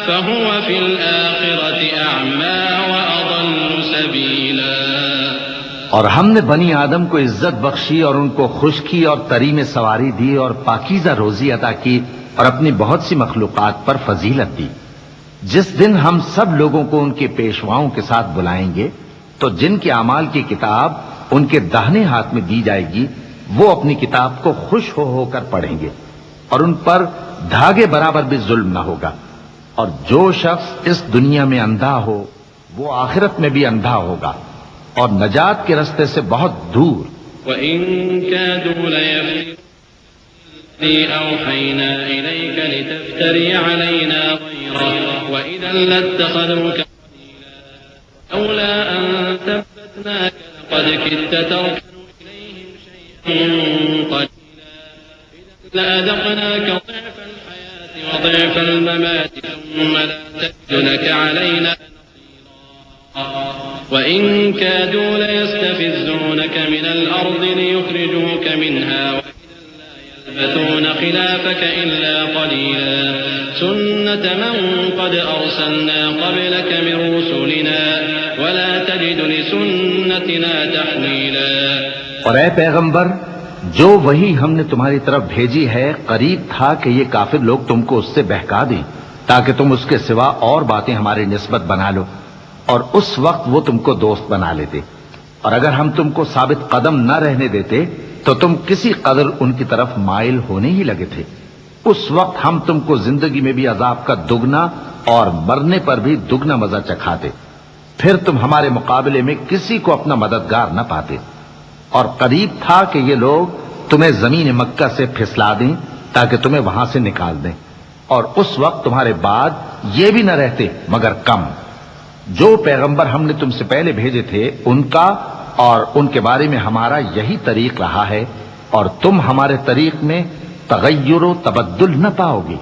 فهو في الآخرة أعمى وأضل سبيلا۔ اور ہم نے بنی آدم کو عزت بخشی اور ان کو خشکی اور تری میں سواری دی اور پاکیزہ روزی عطا کی اور اپنی بہت سی مخلوقات پر فضیلت دی۔ جس دن ہم سب لوگوں کو ان کے پیشواؤں کے ساتھ بلائیں گے تو جن کے اعمال کی کتاب ان کے داہنے ہاتھ میں دی جائے گی وہ اپنی کتاب کو خوش ہو کر پڑھیں گے اور ان پر دھاگے برابر بھی ظلم نہ ہوگا۔ اور جو شخص اس دنیا میں اندھا ہو وہ آخرت میں بھی اندھا ہوگا اور نجات کے رستے سے بہت دور۔ وَإِن كَادُوا لَيَفْتِنُونَكَ الَّذِي أَوْحَيْنَا إِلَيْكَ لِتَفْتَرِيَ عَلَيْنَا غَيْرَهُ وَإِذًا لَّاتَّخَذُوكَ خَلِيلًا لَّوْلَا أَن ثَبَّتْنَاكَ لَقَدْ كِدتَّ تَرْكَنُ إِلَيْهِمْ شَيْئًا قَلِيلًا إِذًا لَّأَذَقْنَاكَ ضِعْفَ الْحَيَاةِ وَضِعْفَ الْمَمَاتِ ثُمَّ لَا تَجِدُ لَكَ عَلَيْنَا وَإِن كَادُوا لَيَسْتَفِزُّونَكَ مِنَ الْأَرْضِ لِيُخْرِجُوكَ مِنْهَا وَإِذًا لَّا يَلْبَثُونَ خِلَافَكَ إِلَّا قَلِيلًا سُنَّةَ مَن قَدْ أَرْسَلْنَا قَبْلَكَ مِن رُّسُلِنَا وَلَا تَجِدُ لِسُنَّتِنَا تَحْوِيلًا۔ اور اے پیغمبر، جو وہی ہم نے تمہاری طرف بھیجی ہے قریب تھا کہ یہ کافر لوگ تم کو اس سے بہکا دیں تاکہ تم اس کے سوا اور باتیں ہماری نسبت بنا لو، اور اس وقت وہ تم کو دوست بنا لیتے، اور اگر ہم تم کو ثابت قدم نہ رہنے دیتے تو تم کسی قدر ان کی طرف مائل ہونے ہی لگے تھے۔ اس وقت ہم تم کو زندگی میں بھی عذاب کا دگنا اور مرنے پر بھی دگنا مزہ چکھاتے، پھر تم ہمارے مقابلے میں کسی کو اپنا مددگار نہ پاتے۔ اور قریب تھا کہ یہ لوگ تمہیں زمین مکہ سے پھسلا دیں تاکہ تمہیں وہاں سے نکال دیں، اور اس وقت تمہارے بعد یہ بھی نہ رہتے مگر کم۔ جو پیغمبر ہم نے تم سے پہلے بھیجے تھے ان کا اور ان کے بارے میں ہمارا یہی طریق رہا ہے، اور تم ہمارے طریق میں تغیر و تبدل نہ پاؤ گے۔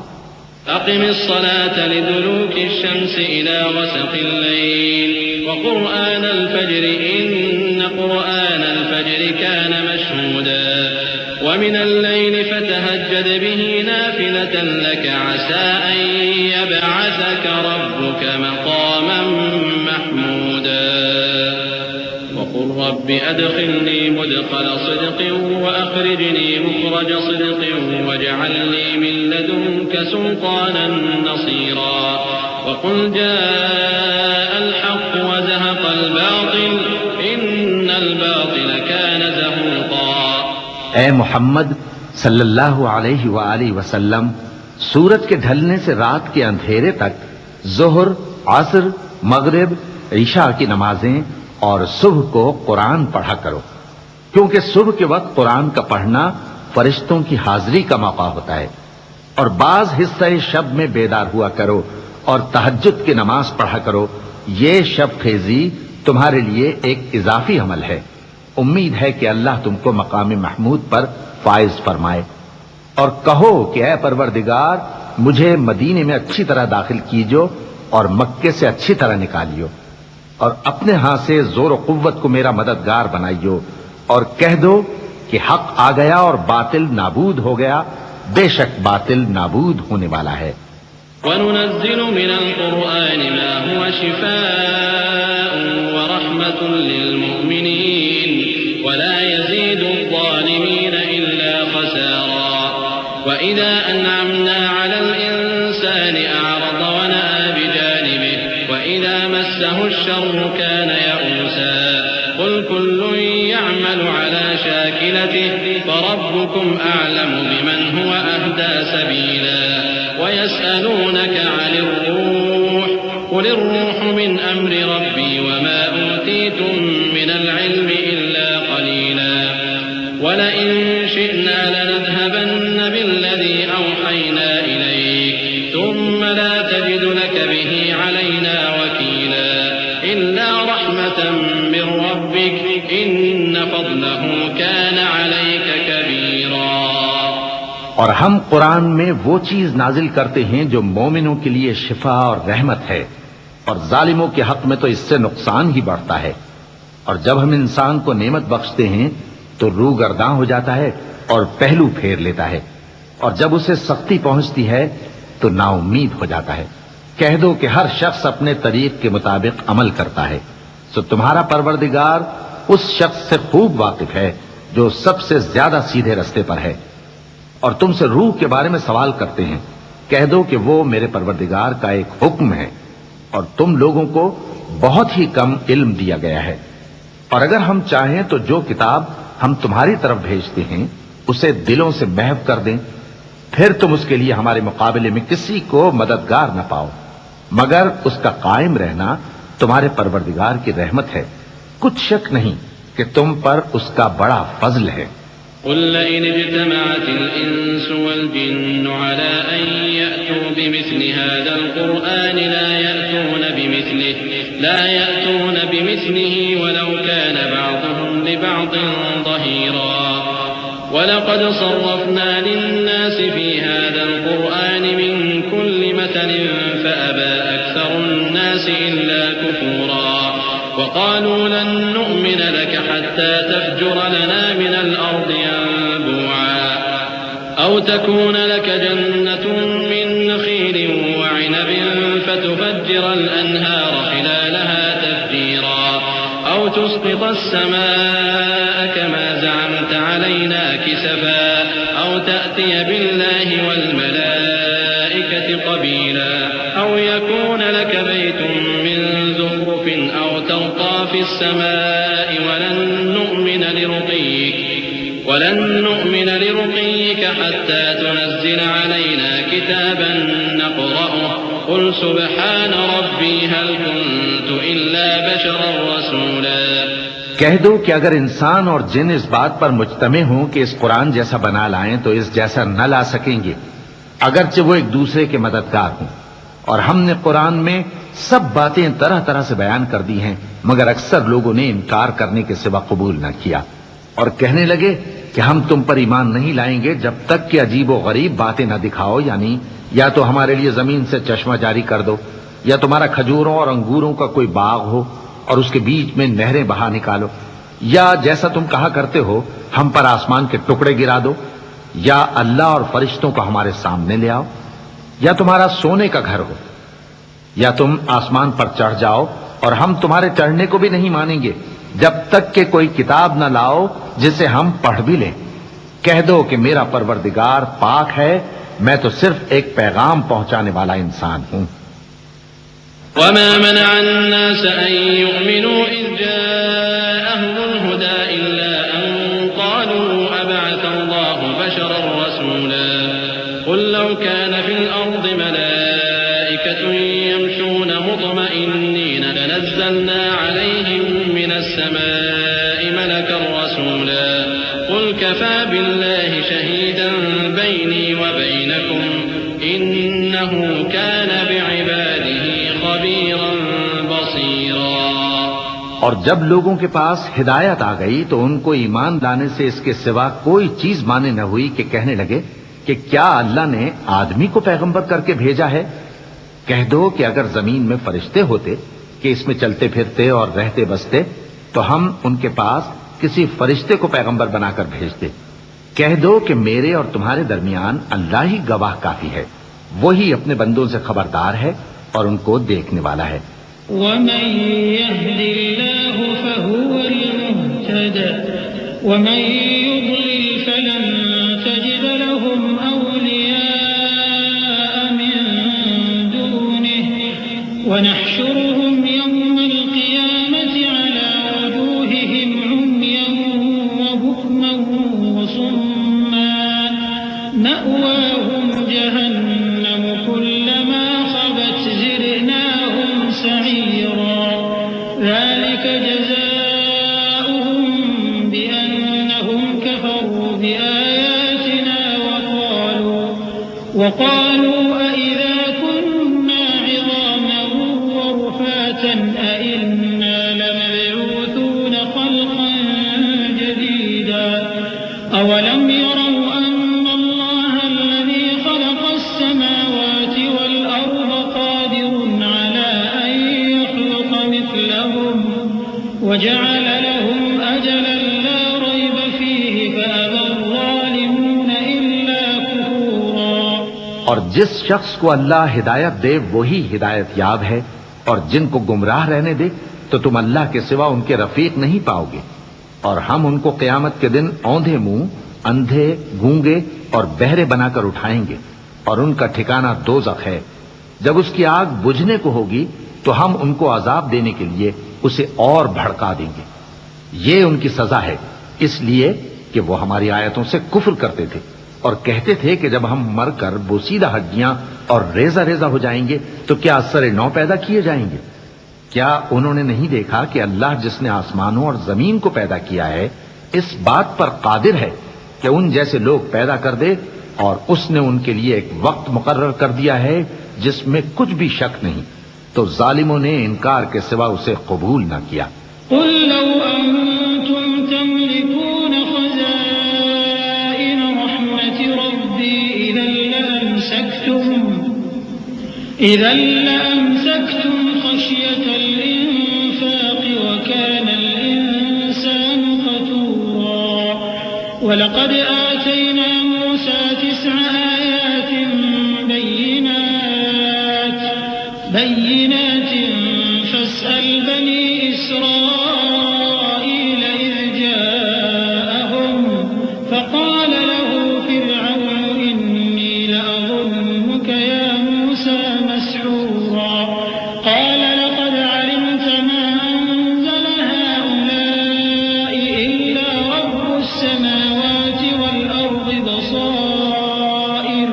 أقم الصلاة لدلوك الشمس إلى غسق الليل وقرآن الفجر إن قرآن الفجر كان مشهودا ومن الليل فتهجد به نافلة لك عسى أن يبعثك ربك مقاما محمودا وقل رب أدخلني مدخل صدق وأخرجني مخرج صدق واجعل لي من لدنك سلطانا نصيرا وقل جاء الحق وزهق الباطل إن الباطل كان زهوقا۔ اے محمد صلی اللہ علیہ وآلہ وسلم، سورج کے ڈھلنے سے رات کے اندھیرے تک ظہر، عصر، مغرب، عشاء کی نمازیں اور صبح کو قرآن پڑھا کرو، کیونکہ صبح کے وقت قرآن کا پڑھنا فرشتوں کی حاضری کا موقع ہوتا ہے، اور بعض حصہ شب میں بیدار ہوا کرو اور تہجد کی نماز پڑھا کرو۔ یہ شب خیزی تمہارے لیے ایک اضافی عمل ہے۔ امید ہے کہ اللہ تم کو مقام محمود پر فائز فرمائے۔ اور کہو کہ اے پروردگار، مجھے مدینے میں اچھی طرح داخل کیجو اور مکے سے اچھی طرح نکالیو، اور اپنے ہاں سے زور و قوت کو میرا مددگار بنائیو، اور کہہ دو کہ حق آ گیا اور باطل نابود ہو گیا، بے شک باطل نابود ہونے والا ہے۔ وَنُنَزِّلُ مِنَ الْقُرْآنِ مَا هُوَ شِفَاءٌ وَرَحْمَةٌ لِّلْمُؤْمِنِينَ وَلَا يَزِيدُ الظَّالِمِينَ إِلَّا خَسَارًا وَإِذَا أَنْعَمْنَا عَلَى الْإِنسَانِ أَعْرَضَ وَنَأَىٰ بِجَانِبِهِ وَإِذَا مَسَّهُ الشَّرُّ كَانَ يَئُوسًا قُلْ كُلٌّ يَعْمَلُ عَلَىٰ شَاكِلَتِهِ فَرَبُّكُمْ أَعْلَمُ بِمَنْ هُوَ أَهْدَىٰ سَبِيلًا وَيَسْأَلُونَكَ عَنِ الرُّوحِ قُلِ الرُّوحُ مِنْ أَمْرِ رَبِّي وَمَا أُوتِيتُم مِّنَ الْعِلْمِ إِلَّا قَلِيلًا وَلَئِن شِئْنَا لَنَذْهَبَنَّ بِالَّذِي أَوْحَيْنَا إِلَيْكَ ثُمَّ لَا تَجِدُ لَكَ بِهِ عَلَيْنَا وَكِيلًا إِلَّا رَحْمَةً مِّن رَّبِّكَ إِنَّ فَضْلَهُ كَانَ عَلَيْكَ كَبِيرًا۔ اور ہم قرآن میں وہ چیز نازل کرتے ہیں جو مومنوں کے لیے شفا اور رحمت ہے، اور ظالموں کے حق میں تو اس سے نقصان ہی بڑھتا ہے۔ اور جب ہم انسان کو نعمت بخشتے ہیں تو روح گرداں ہو جاتا ہے اور پہلو پھیر لیتا ہے، اور جب اسے سختی پہنچتی ہے تو نا امید ہو جاتا ہے۔ کہہ دو کہ ہر شخص اپنے طریق کے مطابق عمل کرتا ہے، سو تمہارا پروردگار اس شخص سے خوب واقف ہے جو سب سے زیادہ سیدھے رستے پر ہے۔ اور تم سے روح کے بارے میں سوال کرتے ہیں، کہہ دو کہ وہ میرے پروردگار کا ایک حکم ہے اور تم لوگوں کو بہت ہی کم علم دیا گیا ہے۔ اور اگر ہم چاہیں تو جو کتاب ہم تمہاری طرف بھیجتے ہیں اسے دلوں سے محو کر دیں، پھر تم اس کے لیے ہمارے مقابلے میں کسی کو مددگار نہ پاؤ، مگر اس کا قائم رہنا تمہارے پروردگار کی رحمت ہے، کچھ شک نہیں کہ تم پر اس کا بڑا فضل ہے۔ قل لئن اجتمعت الإنس والجن على أن يأتوا بمثل هذا القرآن لا يأتون بمثله ولو كان بعضهم لبعض ظهيرا ولقد صرفنا للناس في هذا القرآن من كل مثل فأبى أكثر الناس إلا كفورا وقالوا لن نؤمن لك حتى تفجر لنا من الأرض ينبوعا أو تكون لك جنة من نخيل وعنب فتفجر الأنهار خلالها تفجيرا أو تسقط السماء كما زعمت علينا كسفا أو تأتي بالله والملائكة قبيلا أو يكون لك بيت من زخرف أو ترقى في السماء ولن نؤمن لرقيك حتى تنزل علينا كتابا نقرأه قل سبحان ربي هل كنت إلا بشرا رسولا۔ کہہ دو کہ اگر انسان اور جن اس بات پر مجتمع ہوں کہ اس قرآن جیسا بنا لائیں تو اس جیسا نہ لا سکیں گے، اگرچہ وہ ایک دوسرے کے مددگار ہوں۔ اور ہم نے قرآن میں سب باتیں طرح طرح سے بیان کر دی ہیں، مگر اکثر لوگوں نے انکار کرنے کے سوا قبول نہ کیا، اور کہنے لگے کہ ہم تم پر ایمان نہیں لائیں گے جب تک کہ عجیب و غریب باتیں نہ دکھاؤ، یعنی یا تو ہمارے لیے زمین سے چشمہ جاری کر دو، یا تمہارا کھجوروں اور انگوروں کا کوئی باغ ہو اور اس کے بیچ میں نہریں بہا نکالو، یا جیسا تم کہا کرتے ہو ہم پر آسمان کے ٹکڑے گرا دو، یا اللہ اور فرشتوں کو ہمارے سامنے لے آؤ، یا تمہارا سونے کا گھر ہو، یا تم آسمان پر چڑھ جاؤ اور ہم تمہارے چڑھنے کو بھی نہیں مانیں گے جب تک کہ کوئی کتاب نہ لاؤ جسے ہم پڑھ بھی لیں۔ کہہ دو کہ میرا پروردگار پاک ہے، میں تو صرف ایک پیغام پہنچانے والا انسان ہوں۔ وما منع الناس أن يؤمنوا إذ جاءهم الهدى إلا أن قالوا أبعث الله بشرا رسولا قل لو كان في الأرض ملائكة يمشون مطمئنين لنزلنا عليهم من السماء ملكا رسولا قل كفى بالله شهيدا بيني وبينكم إنه كان بعباده خبيرا بصيرا۔ اور جب لوگوں کے پاس ہدایت آ گئی تو ان کو ایمان لانے سے اس کے سوا کوئی چیز مانے نہ ہوئی کہ کہنے لگے کہ کیا اللہ نے آدمی کو پیغمبر کر کے بھیجا ہے؟ کہہ دو کہ اگر زمین میں فرشتے ہوتے کہ اس میں چلتے پھرتے اور رہتے بستے تو ہم ان کے پاس کسی فرشتے کو پیغمبر بنا کر بھیجتے۔ کہہ دو کہ میرے اور تمہارے درمیان اللہ ہی گواہ کافی ہے، وہی اپنے بندوں سے خبردار ہے اور ان کو دیکھنے والا ہے۔ ومن يهد الله فهو المهتد ومن يضلل فلن تجد لهم أولياء من دونه ونحشرهم يوم القيامة على وجوههم عميا وبكما وصما مأواهم جهنم كلما خبت زدناهم سعيرا ذلك جزاؤهم بأنهم كفروا بآياتنا وقالوا أئذا كنا عظاما ورفاتا أئنا لمبعوثون خلقا جديدا أولم يروا أن الله الذي خلق السماوات والأرض قادر على أن يخلق مثلهم وجعل لهم أجلا لا ريب فيه فأبى الظالمون إلا كفورا۔ اور جس شخص کو اللہ ہدایت دے وہی ہدایت یاب ہے، اور جن کو گمراہ رہنے دے تو تم اللہ کے سوا ان کے رفیق نہیں پاؤ گے۔ اور ہم ان کو قیامت کے دن اوندھے منہ، اندھے، گونگے اور بہرے بنا کر اٹھائیں گے، اور ان کا ٹھکانہ دوزخ ہے۔ جب اس کی آگ بجھنے کو ہوگی تو ہم ان کو عذاب دینے کے لیے اسے اور بھڑکا دیں گے۔ یہ ان کی سزا ہے، اس لیے کہ وہ ہماری آیتوں سے کفر کرتے تھے اور کہتے تھے کہ جب ہم مر کر بوسیدہ ہڈیاں اور ریزہ ریزہ ہو جائیں گے تو کیا سر نو پیدا کیے جائیں گے؟ کیا انہوں نے نہیں دیکھا کہ اللہ جس نے آسمانوں اور زمین کو پیدا کیا ہے اس بات پر قادر ہے کہ ان جیسے لوگ پیدا کر دے، اور اس نے ان کے لیے ایک وقت مقرر کر دیا ہے جس میں کچھ بھی شک نہیں، تو ظالموں نے انکار کے سوا اسے قبول نہ کیا۔ قل لو أنتم تملكون خزائن رحمة ربي إذا لأمسكتم خشية الإنفاق وكان الإنسان قتورا ولقد آتينا موسى 9 آيات بينات فاسأل بني إسرائيل إذ جاءهم فقال له فرعون إني لأظنك يا موسى مسحورا قال لقد علمت ما أنزل هؤلاء إلا رب السماوات والأرض بصائر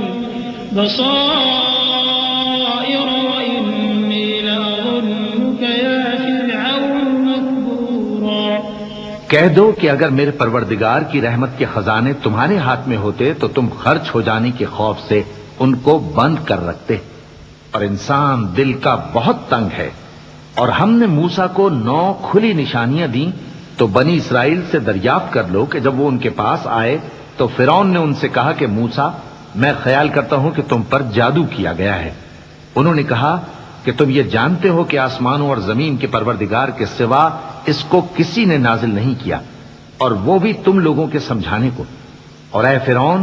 وإني لأظنك يا فرعون مكبورا۔ کہہ دو کہ اگر میرے پروردگار کی رحمت کے خزانے تمہارے ہاتھ میں ہوتے تو تم خرچ ہو جانے کے خوف سے ان کو بند کر رکھتے، اور انسان دل کا بہت تنگ ہے۔ اور ہم نے موسیٰ کو 9 کھلی نشانیاں دیں تو بنی اسرائیل سے دریافت کر لو کہ جب وہ ان کے پاس آئے تو فرعون نے ان سے کہا کہ موسیٰ میں خیال کرتا ہوں کہ تم پر جادو کیا گیا ہے۔ انہوں نے کہا کہ تم یہ جانتے ہو کہ آسمانوں اور زمین کے پروردگار کے سوا اس کو کسی نے نازل نہیں کیا، اور وہ بھی تم لوگوں کے سمجھانے کو، اور اے فرعون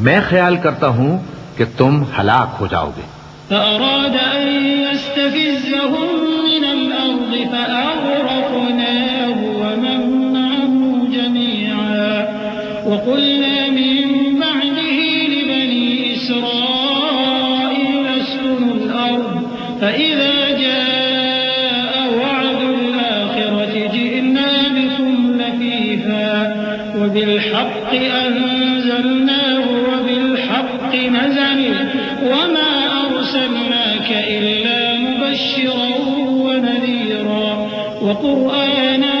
میں خیال کرتا ہوں کہ تم ہلاک ہو جاؤ گے۔ فأراد أن يستفزهم من الأرض فأغرقناه ومن معه جميعا وقلنا من بعده لبني إسرائيل اسكنوا الأرض فإذا جاء وعد الآخرة جئنا بكم لفيفا وبالحق أنزلناه وبالحق نزل وما أرسلناك إلا مبشرا ونذيرا وقرآنا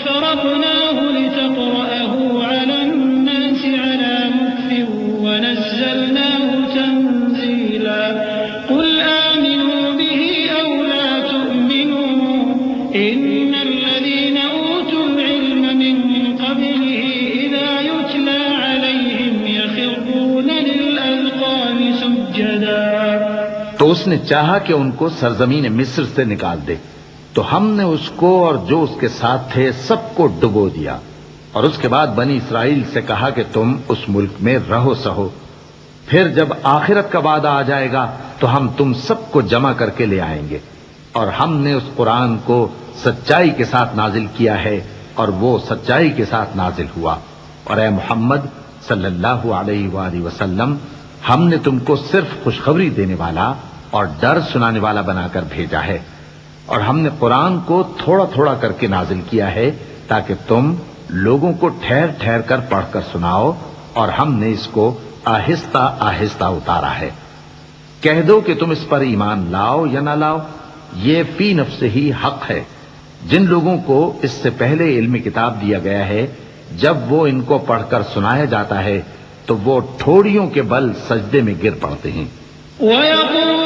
فرقناه لتقرأه على الناس على مكث ونزلناه تنزيلا قل آمنوا به أو لا تؤمنوا إن الذين أوتوا العلم من قبله إذا يتلى عليهم يخرون للأذقان سجدا۔ تو اس نے چاہا کہ ان کو سرزمین مصر سے نکال دے، تو ہم نے اس کو اور جو اس کے ساتھ تھے سب کو ڈبو دیا، اور اس کے بعد بنی اسرائیل سے کہا کہ تم اس ملک میں رہو سہو، پھر جب آخرت کا وعدہ آ جائے گا تو ہم تم سب کو جمع کر کے لے آئیں گے۔ اور ہم نے اس قرآن کو سچائی کے ساتھ نازل کیا ہے، اور وہ سچائی کے ساتھ نازل ہوا۔ اور اے محمد صلی اللہ علیہ وآلہ وسلم ہم نے تم کو صرف خوشخبری دینے والا اور ڈر سنانے والا بنا کر بھیجا ہے، اور ہم نے قرآن کو تھوڑا تھوڑا کر کے نازل کیا ہے تاکہ تم لوگوں کو ٹھہر ٹھہر کر پڑھ کر سناؤ، اور ہم نے اس کو آہستہ آہستہ اتارا ہے۔ کہہ دو کہ تم اس پر ایمان لاؤ یا نہ لاؤ، یہ فی نفس ہی حق ہے۔ جن لوگوں کو اس سے پہلے علم کتاب دیا گیا ہے جب وہ ان کو پڑھ کر سنایا جاتا ہے تو وہ ٹھوڑیوں کے بل سجدے میں گر پڑتے ہیں۔ وَيَقول